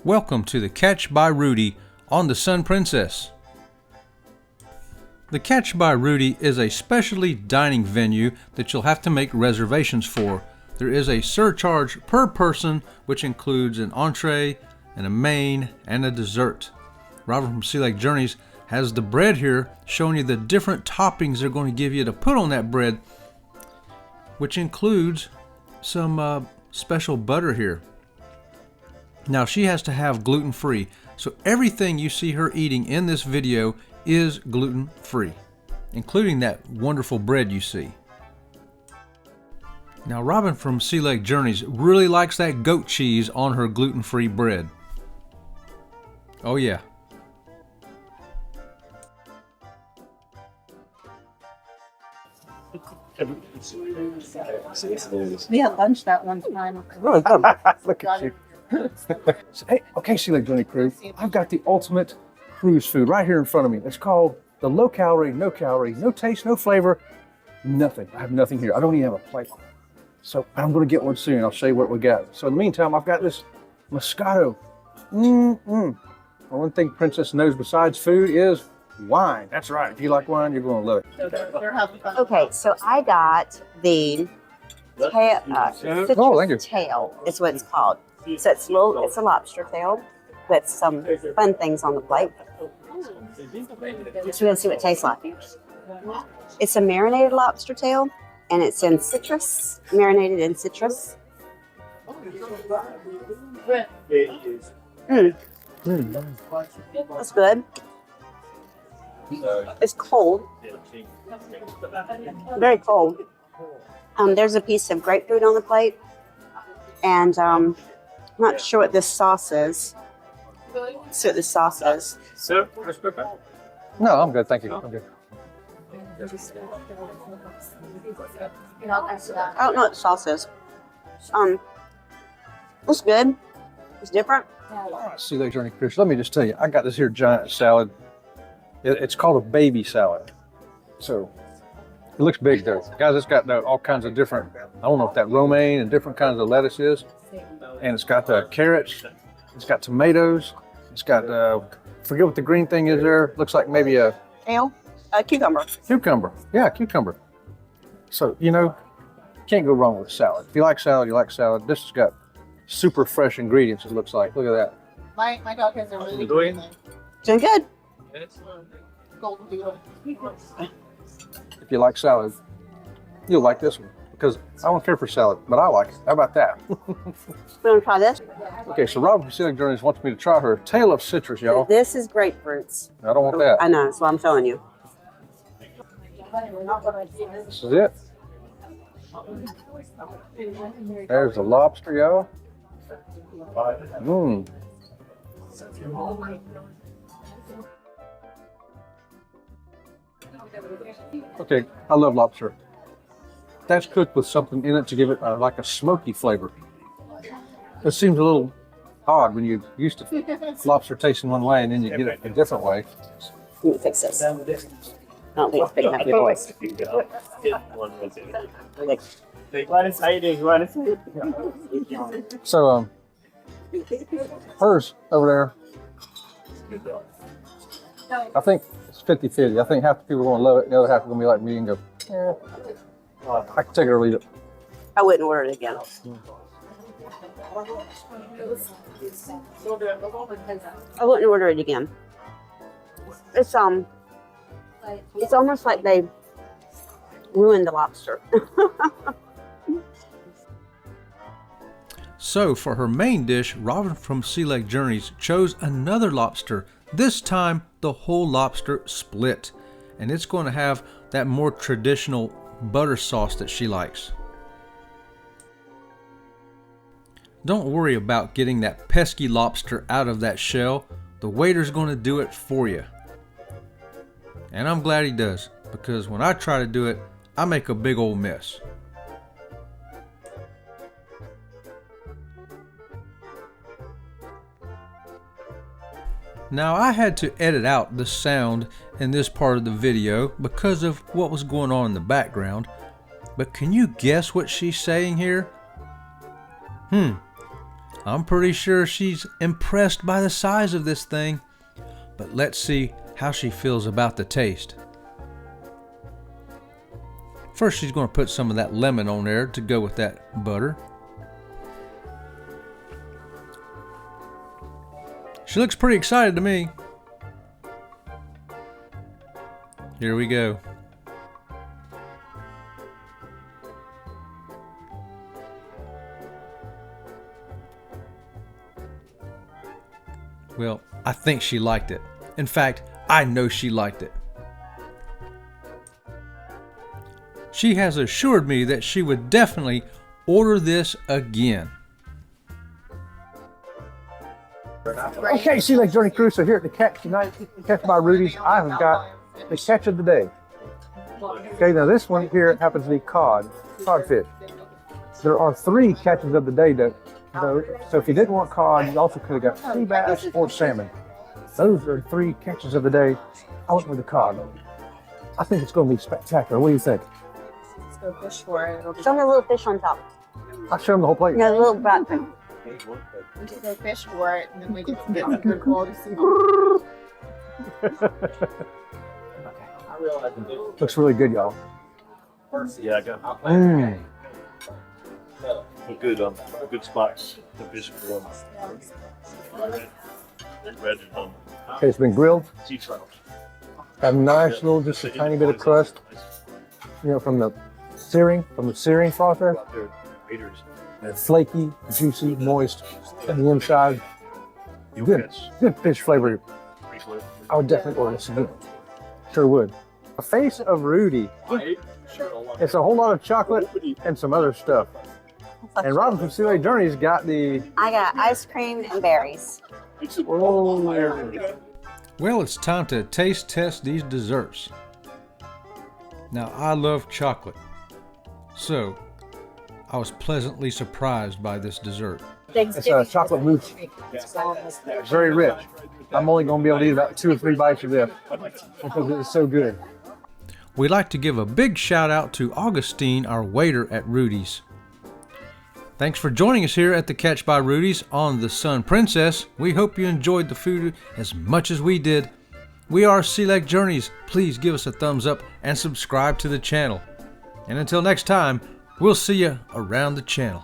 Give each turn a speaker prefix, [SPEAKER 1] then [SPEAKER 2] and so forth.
[SPEAKER 1] Welcome to the Catch by Rudi on the Sun Princess. The Catch by Rudi is a specialty dining venue that you'll have to make reservations for. There is a surcharge per person, which includes an entree and a main and a dessert. Robert from Sea Lake Journeys has the bread here, showing you the different toppings they're going to give you to put on that bread, which includes some special butter here. Now she has to have gluten-free, so everything you see her eating in this video is gluten-free, including that wonderful bread you see. Now Robin from Sea Lake Journeys really likes that goat cheese on her gluten-free bread. Oh yeah.
[SPEAKER 2] We had lunch that one time.
[SPEAKER 3] Look at you. Hey, okay, Sea Lake Journey crew, I've got the ultimate cruise food right here in front of me. It's called the low calorie, no taste, no flavor, nothing. I have nothing here. I don't even have a plate. So I'm going to get one soon. I'll show you what we got. So in the meantime, I've got this Moscato. One thing Princess knows besides food is wine. That's right. If you like wine, you're going to love it.
[SPEAKER 2] Okay, so I got the citrus tail is what it's called. So it's a lobster tail with some fun things on the plate. So we're gonna see what it tastes like. It's a marinated lobster tail, and it's in citrus, marinated in citrus. That's good. It's cold, very cold. There's a piece of grapefruit on the plate, and I'm not sure what this sauce is. See what this sauce is.
[SPEAKER 3] No, I'm good. Thank you. I'm good.
[SPEAKER 2] I don't know what the sauce is. It's good. It's different.
[SPEAKER 3] Sea Lake Journey crew. Let me just tell you, I got this here giant salad. It's called a baby salad. So it looks big though. Guys, it's got all kinds of different, I don't know if that romaine and different kinds of lettuce is. And it's got carrots, it's got tomatoes, it's got, forget what the green thing is there. Looks like maybe a
[SPEAKER 2] cucumber.
[SPEAKER 3] Cucumber, yeah, cucumber. So, can't go wrong with salad. If you like salad, you like salad. This has got super fresh ingredients, it looks like. Look at that.
[SPEAKER 2] My dog has a really good thing. Doing good. Golden doodle.
[SPEAKER 3] If you like salad, you'll like this one. Because I don't care for salad, but I like it. How about that?
[SPEAKER 2] We want to try this?
[SPEAKER 3] Okay, so Robin from Sea Lake Journeys wants me to try her tail of citrus, y'all.
[SPEAKER 2] This is grapefruits.
[SPEAKER 3] I don't want that.
[SPEAKER 2] I know, that's what I'm telling you.
[SPEAKER 3] This is it. There's the lobster, y'all. Okay, I love lobster. That's cooked with something in it to give it like a smoky flavor. It seems a little odd when you're used to lobster tasting one way and then you get it a different way.
[SPEAKER 2] Let me fix this. I don't think it's big enough for your voice.
[SPEAKER 3] So, hers over there, I think it's 50-50. I think half the people are going to love it, and the other half are going to be like me and go, I can take it or leave it.
[SPEAKER 2] I wouldn't order it again. I wouldn't order it again. It's almost like they ruined the lobster.
[SPEAKER 1] So for her main dish, Robin from Sea Lake Journeys chose another lobster, this time the whole lobster split. And it's going to have that more traditional butter sauce that she likes. Don't worry about getting that pesky lobster out of that shell. The waiter's going to do it for you. And I'm glad he does, because when I try to do it, I make a big old mess. Now I had to edit out the sound in this part of the video because of what was going on in the background, but can you guess what she's saying here? I'm pretty sure she's impressed by the size of this thing, but let's see how she feels about the taste. First, she's going to put some of that lemon on there to go with that butter. She looks pretty excited to me. Here we go. Well, I think she liked it. In fact, I know she liked it. She has assured me that she would definitely order this again.
[SPEAKER 3] Okay, Sea Lake Journey crew. So here at the catch tonight, Catch by Rudy's, I have got the catch of the day. Okay, now this one here happens to be codfish. There are 3 catches of the day though. So if you didn't want cod, you also could have got sea bass or salmon. Those are 3 catches of the day. I went with the cod. I think it's going to be spectacular. What do you think?
[SPEAKER 4] Let's go fish for it.
[SPEAKER 2] Show me the little fish on top.
[SPEAKER 3] I'll show them the whole plate.
[SPEAKER 2] No, the little brown thing.
[SPEAKER 4] We should go fish for it, and then we can get some good quality seafood.
[SPEAKER 3] Looks really good, y'all.
[SPEAKER 5] Yeah, I got good spots to fish for.
[SPEAKER 3] Okay, it's been grilled.
[SPEAKER 5] Sea trout.
[SPEAKER 3] Got a nice little, just a tiny bit of crust, you know, from the searing process.
[SPEAKER 5] Raiders.
[SPEAKER 3] And flaky, juicy, moist, and the inside. Good fish flavor. I would definitely order this again. Sure would. A face of Rudi. It's a whole lot of chocolate and some other stuff. And Robin from Sea Lake Journey's got the...
[SPEAKER 2] I got ice cream and berries.
[SPEAKER 1] Well, it's time to taste test these desserts. Now, I love chocolate, so I was pleasantly surprised by this dessert.
[SPEAKER 3] It's a chocolate mousse. Very rich. I'm only going to be able to eat about 2 or 3 bites of this because it's so good.
[SPEAKER 1] We'd like to give a big shout out to Augustine, our waiter at Rudy's. Thanks for joining us here at the Catch by Rudy's on the Sun Princess. We hope you enjoyed the food as much as we did. We are Sea Lake Journeys. Please give us a thumbs up and subscribe to the channel. And until next time, we'll see you around the channel.